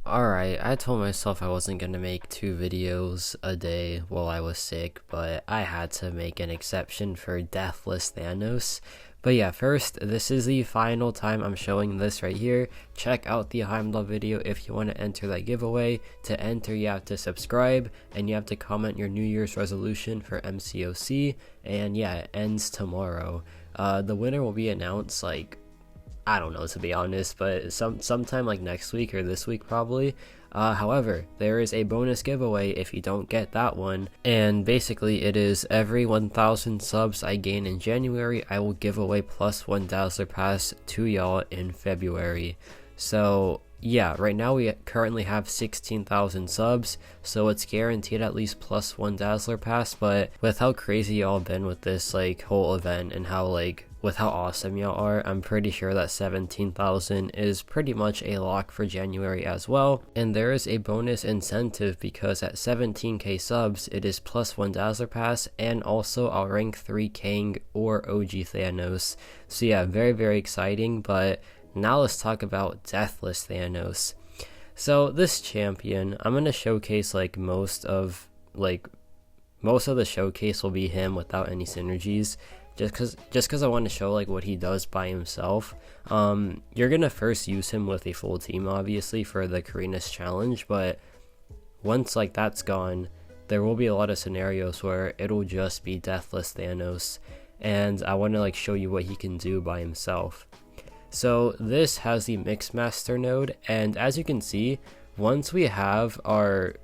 Alright, I told myself I wasn't gonna make 2 videos a day while I was sick, but I had to make an exception for Deathless Thanos. But yeah, first, this is the final time I'm showing this right here. Check out the Heimdall video if you want to enter that giveaway. To enter, you have to subscribe, and you have to comment your New Year's resolution for Mcoc, and yeah, it ends tomorrow. The winner will be announced, like, I don't know, to be honest, but sometime like next week or this week probably. However, there is a bonus giveaway if you don't get that one, and basically it is every 1,000 subs I gain in January, I will give away +1 Dazzler Pass to y'all in February. So yeah, right now we currently have 16,000 subs, so it's guaranteed at least +1 Dazzler Pass. But with how crazy y'all been with this like whole event and how with how awesome y'all are, I'm pretty sure that 17,000 is pretty much a lock for January as well. And there is a bonus incentive because at 17k subs, it is +1 Dazzler Pass, and also I'll rank 3 Kang or OG Thanos. So yeah, very, very exciting. But now let's talk about Deathless Thanos. So this champion, I'm going to showcase most of the showcase will be him without any synergies. Just cause I want to show what he does by himself. You're gonna first use him with a full team, obviously, for the Karina's challenge, but once that's gone, there will be a lot of scenarios where it'll just be Deathless Thanos, and I want to show you what he can do by himself. So this has the Mixmaster node, and as you can see, once we have our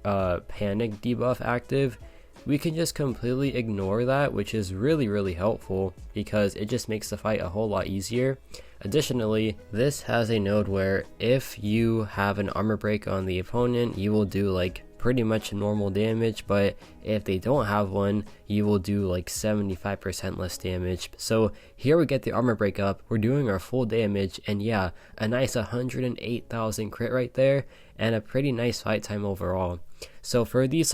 panic debuff active, we can just completely ignore that, which is really helpful because it just makes the fight a whole lot easier. Additionally, this has a node where if you have an armor break on the opponent, you will do pretty much normal damage, but if they don't have one, you will do 75% less damage. So here we get the armor break up, we're doing our full damage, and yeah, a nice 108,000 crit right there, and a pretty nice fight time overall. So for these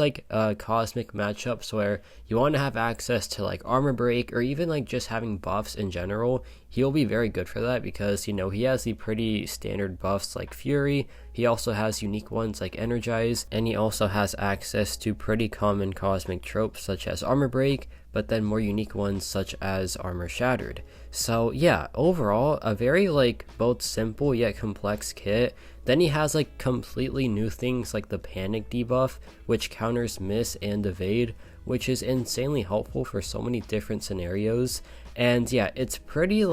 cosmic matchups where you want to have access to armor break, or even just having buffs in general, he'll be very good for that because he has the pretty standard buffs like Fury. He also has unique ones like Energize, and he also has access to pretty common cosmic tropes such as armor break, but then more unique ones such as armor shattered. So yeah, overall a very both simple yet complex kit. Then he has completely new things like the panic debuff, which counters miss and evade, which is insanely helpful for so many different scenarios. And yeah, it's pretty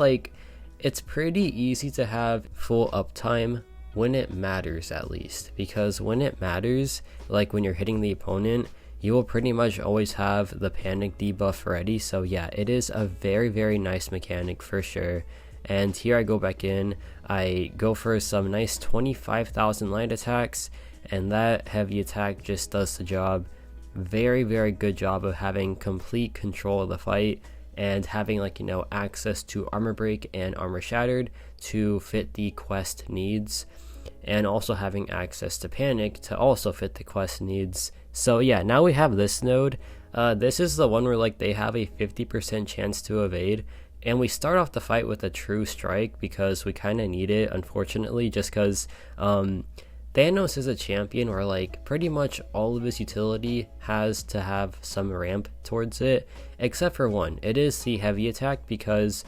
easy to have full uptime when it matters, at least, because when it matters, when you're hitting the opponent, you will pretty much always have the panic debuff ready. So yeah, it is a very nice mechanic for sure. And here I go back in, I go for some nice 25,000 light attacks, and that heavy attack just does the job. Very good job of having complete control of the fight and having access to armor break and armor shattered to fit the quest needs, and also having access to panic to also fit the quest needs. So yeah, now we have this node. This is the one where they have a 50% chance to evade, and we start off the fight with a true strike because we kind of need it, unfortunately, just because Thanos is a champion where pretty much all of his utility has to have some ramp towards it, except for one. It is the heavy attack, because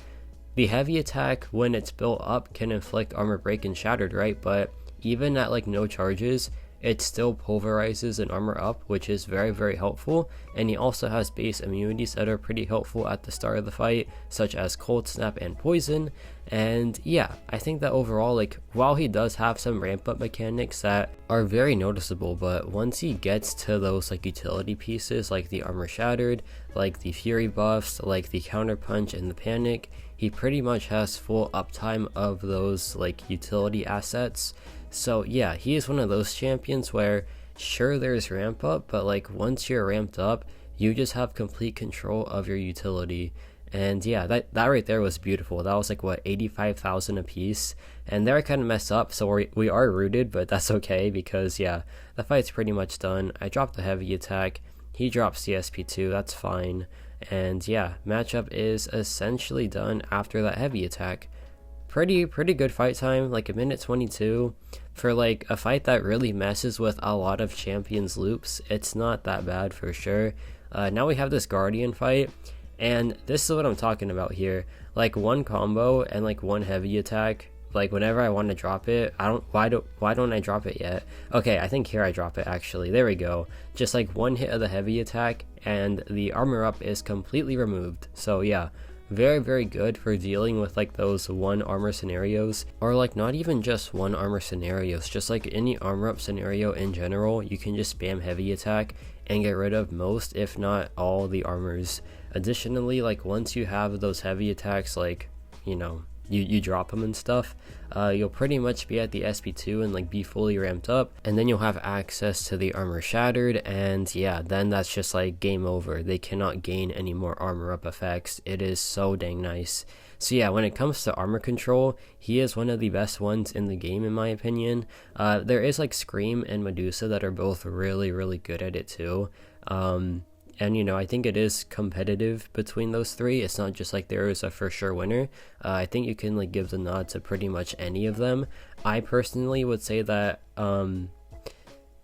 the heavy attack, when it's built up, can inflict armor break and shattered, right? But even at no charges, it still pulverizes an armor up, which is very helpful. And he also has base immunities that are pretty helpful at the start of the fight, such as cold snap and poison. And yeah, I think that overall, while he does have some ramp up mechanics that are very noticeable, but once he gets to those utility pieces like the armor shattered, the fury buffs, the counter punch and the panic, he pretty much has full uptime of those utility assets. So yeah, he is one of those champions where sure there's ramp up, but once you're ramped up, you just have complete control of your utility. And yeah, that right there was beautiful. That was what, 85,000 a piece, and there I kind of messed up, so we are rooted, but that's okay because yeah, the fight's pretty much done. I dropped the heavy attack, he drops CSP2, that's fine, and yeah, matchup is essentially done after that heavy attack. Pretty good fight time, 1 minute 22. for like a fight that really messes with a lot of champions loops, it's not that bad for sure. Now we have this Guardian fight, and this is what I'm talking about here. Like one combo and like one heavy attack, like whenever I want to drop it, why don't I drop it yet? Okay, I think here I drop it actually. There we go. Just like one hit of the heavy attack and the armor up is completely removed. So yeah, very good for dealing with like those one armor scenarios, or like not even just one armor scenarios, just like any armor up scenario in general. You can just spam heavy attack and get rid of most, if not all, the armors. Additionally, like once you have those heavy attacks, like, you know, you drop them and stuff, you'll pretty much be at the SP2 and like be fully ramped up, and then you'll have access to the armor shattered, and yeah, then that's just like game over. They cannot gain any more armor up effects. It is so dang nice. So yeah, when it comes to armor control, he is one of the best ones in the game in my opinion. There is like Scream and Medusa that are both really good at it too. And you know, I think it is competitive between those three. It's not just like there is a for sure winner. I think you can like give the nod to pretty much any of them. I personally would say that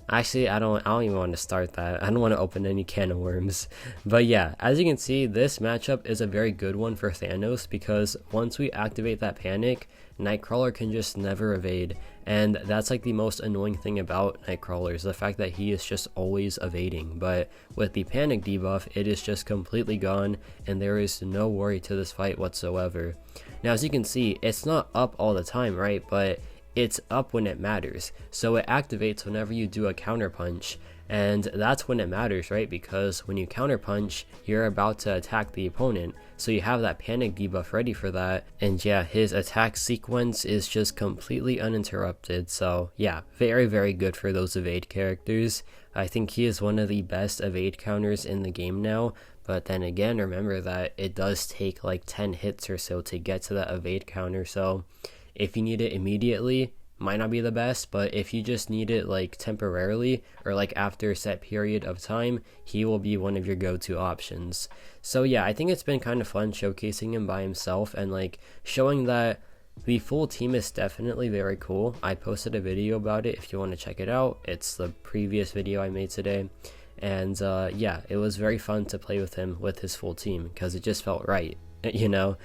actually I don't even want to start that. I don't want to open any can of worms. But yeah, as you can see, this matchup is a very good one for Thanos, because once we activate that panic, Nightcrawler can just never evade, and that's like the most annoying thing about Nightcrawler, is the fact that he is just always evading. But with the panic debuff, it is just completely gone, and there is no worry to this fight whatsoever. Now as you can see, it's not up all the time, right? But it's up when it matters, so it activates whenever you do a counter punch, and that's when it matters, right? Because when you counter punch, you're about to attack the opponent, so you have that panic debuff ready for that. And yeah, his attack sequence is just completely uninterrupted. So yeah, very good for those evade characters. I think he is one of the best evade counters in the game now. But then again, remember that it does take like 10 hits or so to get to that evade counter, so if you need it immediately, might not be the best, but if you just need it like temporarily or like after a set period of time, he will be one of your go-to options. So yeah, I think it's been kind of fun showcasing him by himself and like showing that the full team is definitely very cool. I posted a video about it if you want to check it out. It's the previous video I made today. And yeah, it was very fun to play with him with his full team, because it just felt right, you know.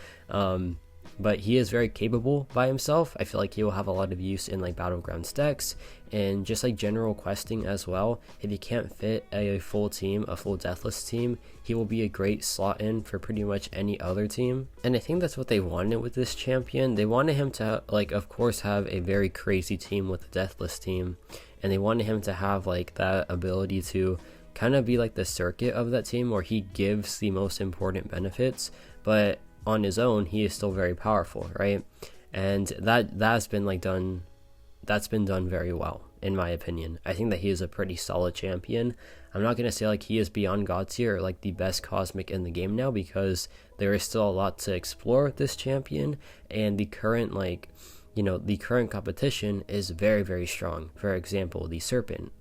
But he is very capable by himself. I feel like he will have a lot of use in like Battlegrounds decks and just like general questing as well. If you can't fit a full team, a full Deathless team, he will be a great slot in for pretty much any other team. And I think that's what they wanted with this champion. They wanted him to like, of course, have a very crazy team with the Deathless team, and they wanted him to have like that ability to kind of be like the circuit of that team, where he gives the most important benefits, but on his own he is still very powerful, right? And that's been done very well in my opinion. I think that he is a pretty solid champion. I'm not gonna say like he is beyond god tier or like the best cosmic in the game now, because there is still a lot to explore with this champion, and the current the current competition is very strong. For example, the Serpent,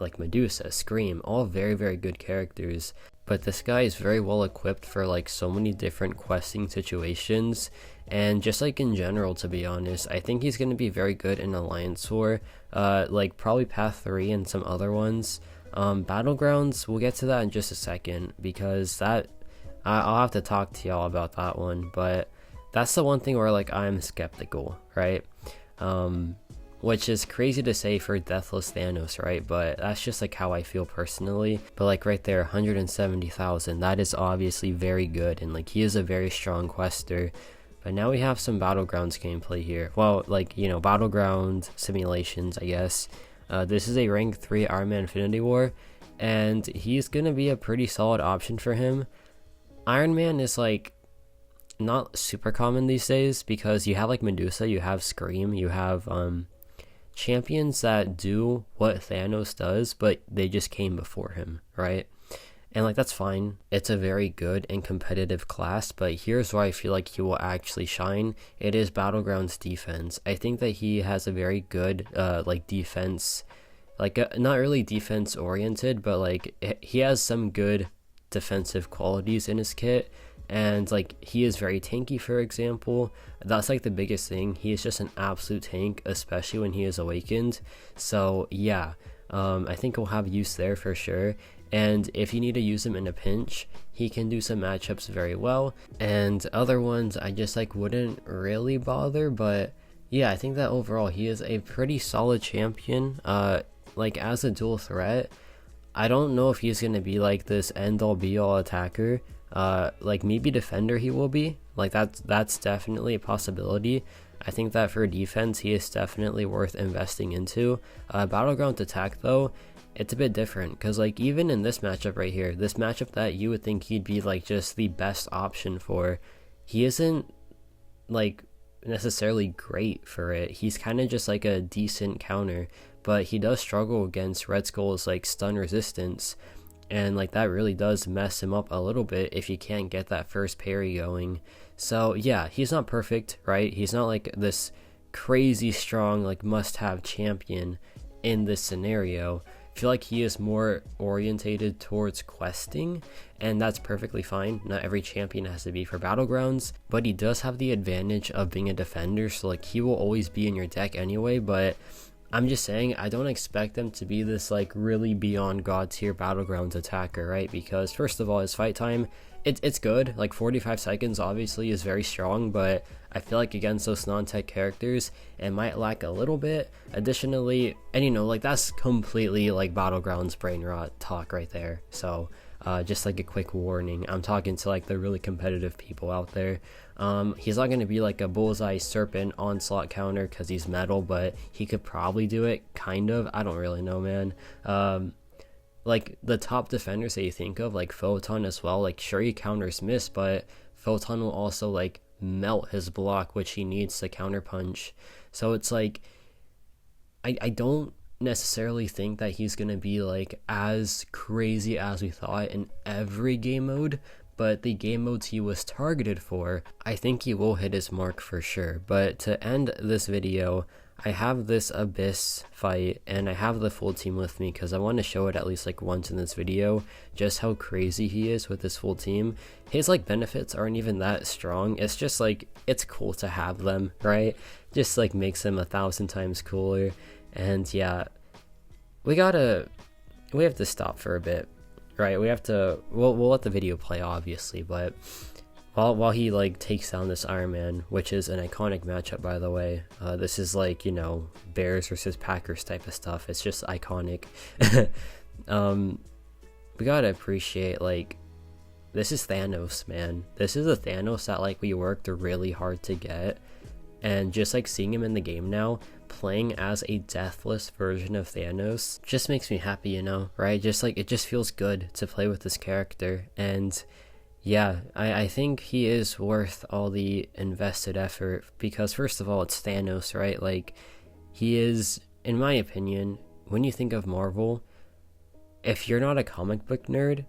like Medusa, Scream, all very good characters. But this guy is very well equipped for like so many different questing situations, and just like in general, to be honest, I think he's going to be very good in Alliance War, like probably Path 3 and some other ones. Battlegrounds, we'll get to that in just a second, because that I'll have to talk to y'all about that one, but that's the one thing where like I'm skeptical, right? Which is crazy to say for Deathless Thanos, right? But that's just like how I feel personally. But like right there, 170,000, that is obviously very good, and like he is a very strong quester. But now we have some Battlegrounds gameplay here. Well, like, you know, Battleground simulations, I guess. This is a rank 3 Iron Man Infinity War, and he's gonna be a pretty solid option for him. Iron Man is like not super common these days, because you have like Medusa, you have Scream, you have champions that do what Thanos does, but they just came before him, right? And like that's fine. It's a very good and competitive class, but here's where I feel like he will actually shine. It is Battlegrounds defense. I think that he has a very good like defense, like not really defense oriented, but like he has some good defensive qualities in his kit. and like he is very tanky, for example. That's like the biggest thing. He is just an absolute tank, especially when he is awakened. So yeah, I think we'll have use there for sure. And if you need to use him in a pinch, he can do some matchups very well, and other ones I just like wouldn't really bother. But yeah, I think that overall he is a pretty solid champion. Like as a dual threat, I don't know if he's gonna be like this end all be all attacker. Like maybe defender he will be, like that's definitely a possibility. I think that for defense he is definitely worth investing into. Battlegrounds attack though, it's a bit different, because like even in this matchup right here, this matchup that you would think he'd be like just the best option for, he isn't like necessarily great for it. He's kind of just like a decent counter, but he does struggle against Red Skull's like stun resistance, and like that really does mess him up a little bit if you can't get that first parry going. So yeah, he's not perfect, right? He's not like this crazy strong like must-have champion in this scenario. I feel like he is more orientated towards questing, and that's perfectly fine. Not every champion has to be for Battlegrounds, but he does have the advantage of being a defender, so like he will always be in your deck anyway. But I'm just saying, I don't expect him to be this like really beyond god tier Battlegrounds attacker, right? Because first of all, his fight time, it's good. Like 45 seconds obviously is very strong, but I feel like against those non-tech characters it might lack a little bit. Additionally, and you know, like that's completely like Battlegrounds brain rot talk right there. So just like a quick warning, I'm talking to like the really competitive people out there. He's not going to be like a bullseye serpent onslaught counter because he's metal, but he could probably do it, kind of. I don't really know, man. Like the top defenders that you think of, like Photon as well, like sure he counters miss, but Photon will also like melt his block, which he needs to counter punch. So it's like I don't necessarily think that he's gonna be like as crazy as we thought in every game mode, but the game modes he was targeted for, I think he will hit his mark for sure. But to end this video, I have this Abyss fight and I have the full team with me because I want to show it at least like once in this video, just how crazy he is with his full team. His like benefits aren't even that strong, it's just like it's cool to have them, right? Just like makes him 1,000 times cooler. And yeah, we have to stop for a bit, right? We have to, we'll let the video play obviously, but while he like takes down this Iron Man, which is an iconic matchup by the way, this is like, you know, Bears versus Packers type of stuff, it's just iconic. We gotta appreciate, like, this is Thanos, man. This is a Thanos that like we worked really hard to get, and just like seeing him in the game now playing as a deathless version of Thanos just makes me happy, you know, right? Just like it just feels good to play with this character. And yeah, I think he is worth all the invested effort because first of all, it's Thanos, right? Like he is, in my opinion, when you think of Marvel, if you're not a comic book nerd,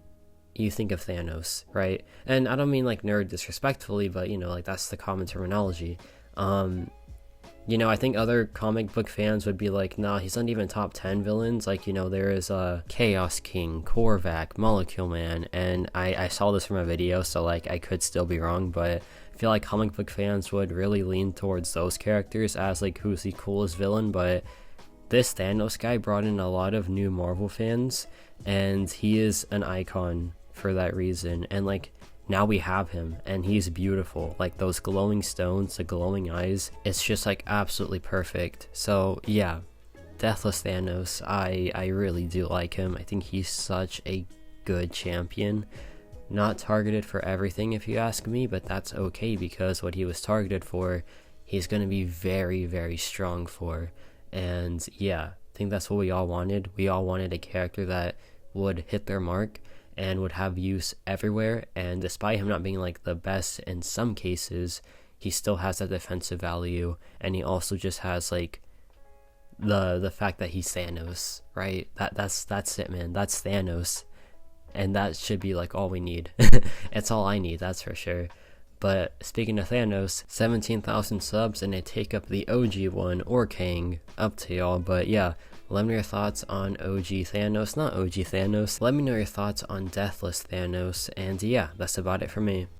you think of Thanos, right? And I don't mean like nerd disrespectfully, but you know, like that's the common terminology. You know, I think other comic book fans would be like, nah, he's not even top 10 villains. Like, you know, there is Chaos King, Korvac, Molecule Man, and I saw this from a video, so like I could still be wrong, but I feel like comic book fans would really lean towards those characters as like who's the coolest villain. But this Thanos guy brought in a lot of new Marvel fans, and he is an icon for that reason. And like now we have him and he's beautiful, like those glowing stones, the glowing eyes, it's just like absolutely perfect. So yeah, Deathless Thanos, I really do like him. I think he's such a good champion. Not targeted for everything if you ask me, but that's okay because what he was targeted for, he's going to be very, very strong for. And yeah, I think that's what we all wanted. We all wanted a character that would hit their mark and would have use everywhere, and despite him not being like the best in some cases, he still has that defensive value, and he also just has like the fact that he's Thanos, right? That's it, man. That's Thanos, and that should be like all we need. It's all I need, that's for sure. But speaking of Thanos, 17,000 subs and I take up the OG one or Kang, up to y'all. But yeah, let me know your thoughts on OG Thanos, not OG Thanos. Let me know your thoughts on Deathless Thanos, and yeah, that's about it for me.